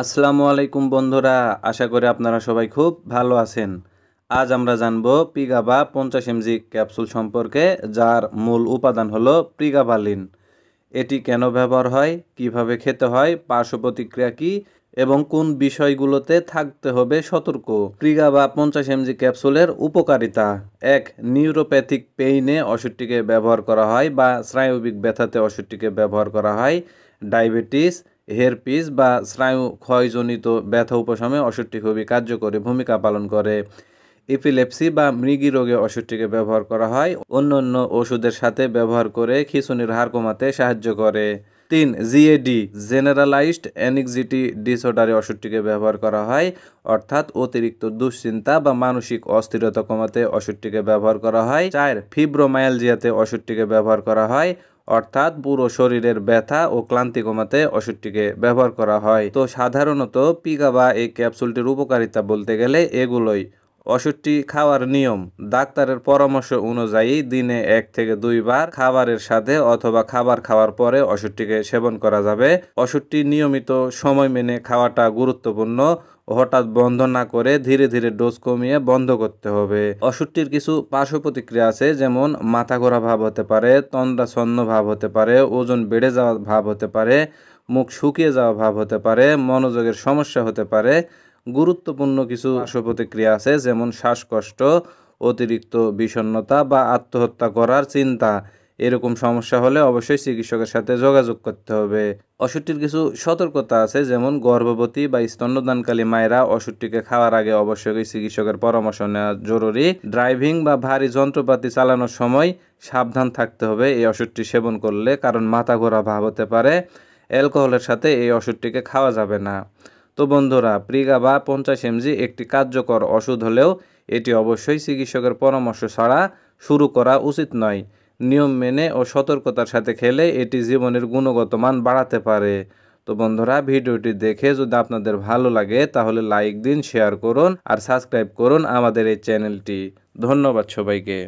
আসসালামু আলাইকুম বন্ধুরা, আশা করি আপনারা সবাই খুব ভালো আছেন। আজ আমরা জানব প্রিগাবা 50 mg ক্যাপসুল সম্পর্কে, যার মূল উপাদান হলো প্রিগাবালিন। এটি কেন ব্যবহার হয়, কিভাবে খেতে হয়, পার্শ্ব প্রতিক্রিয়া কী এবং কোন বিষয়গুলোতে থাকতে হবে সতর্ক। প্রিগাবা 50 mg ক্যাপসুলের উপকারিতা: 1. নিউরোপ্যাথিক পেইনে ওষুধটিকে ব্যবহার করা হয় বা স্নায়বিক ব্যথাতে ওষুধটিকে ব্যবহার করা হয়। ডায়াবেটিস, হেরপিস বা স্নায়ু ক্ষয়জনিত ব্যথা উপশমে ওষুধটি খুবই কার্যকরী ভূমিকা পালন করে। এপিলেপসি বা মৃগী রোগে ওষুধটিকে ব্যবহার করা হয়। অন্যান্য ওষুধের সাথে ব্যবহার করে খিঁচুনির হার কমাতে সাহায্য করে। 3. জিএডি জেনারেলাইজড অ্যাংজাইটি ডিসঅর্ডারে ওষুধটিকে ব্যবহার করা হয়, অর্থাৎ অতিরিক্ত দুশ্চিন্তা বা মানসিক অস্থিরতা কমাতে ওষুধটিকে ব্যবহার করা হয়। 4. ফিব্রোমায়ালজিয়াতে ওষুধটিকে ব্যবহার করা হয়, অর্থাৎ পুরো শরীরের ব্যথা ও ক্লান্তি কমাতে ওষুধটিকে ব্যবহার করা হয়। তো সাধারণত প্রিগাবা এই ক্যাপসুলটির উপকারিতা বলতে গেলে এগুলোই: ওষুধটি খাওয়ার নিয়ম: ডাক্তারের পরামর্শ অনুযায়ী দিনে 1 থেকে 2 বার খাবারের সাথে অথবা খাবার খাওয়ার পরে ওষুধটিকে সেবন করা যাবে। ওষুধটি নিয়মিত সময় মেনে খাওয়াটা গুরুত্বপূর্ণ। হঠাৎ বন্ধ না করে ধীরে ধীরে ডোজ কমিয়ে বন্ধ করতে হবে। ওষুধটির কিছু পার্শ্ব প্রতিক্রিয়া আছে, যেমন মাথা ঘোরা ভাব হতে পারে, তন্দ্রাচ্ছন্ন ভাব হতে পারে, ওজন বেড়ে যাওয়া ভাব হতে পারে, মুখ শুকিয়ে যাওয়া ভাব হতে পারে, মনোযোগের সমস্যা হতে পারে। গুরুত্বপূর্ণ কিছু পার্শ্ব প্রতিক্রিয়া আছে, যেমন শ্বাসকষ্ট, অতিরিক্ত বিষণ্ণতা বা আত্মহত্যা করার চিন্তা। এরকম সমস্যা হলে অবশ্যই চিকিৎসকের সাথে যোগাযোগ করতে হবে। ওষুধটির কিছু সতর্কতা আছে, যেমন গর্ভবতী বা স্তন্যদানকালী মায়েরা ওষুধটিকে খাওয়ার আগে অবশ্যই চিকিৎসকের পরামর্শ নেওয়া জরুরি। ড্রাইভিং বা ভারী যন্ত্রপাতি চালানোর সময় সাবধান থাকতে হবে এই ওষুধটি সেবন করলে, কারণ মাথা ঘোরা ভাব হতে পারে। অ্যালকোহলের সাথে এই ওষুধটিকে খাওয়া যাবে না। তো বন্ধুরা, প্রিগাবা 50 mg একটি কার্যকর ওষুধ হলেও এটি অবশ্যই চিকিৎসকের পরামর্শ ছাড়া শুরু করা উচিত নয়। নিয়ম মেনে ও সতর্কতার সাথে খেলে এটি জীবনের গুণগত মান বাড়াতে পারে। তো বন্ধুরা, ভিডিওটি দেখে যদি আপনাদের ভালো লাগে তাহলে লাইক দিন, শেয়ার করুন আর সাবস্ক্রাইব করুন আমাদের এই চ্যানেলটি। ধন্যবাদ সবাইকে।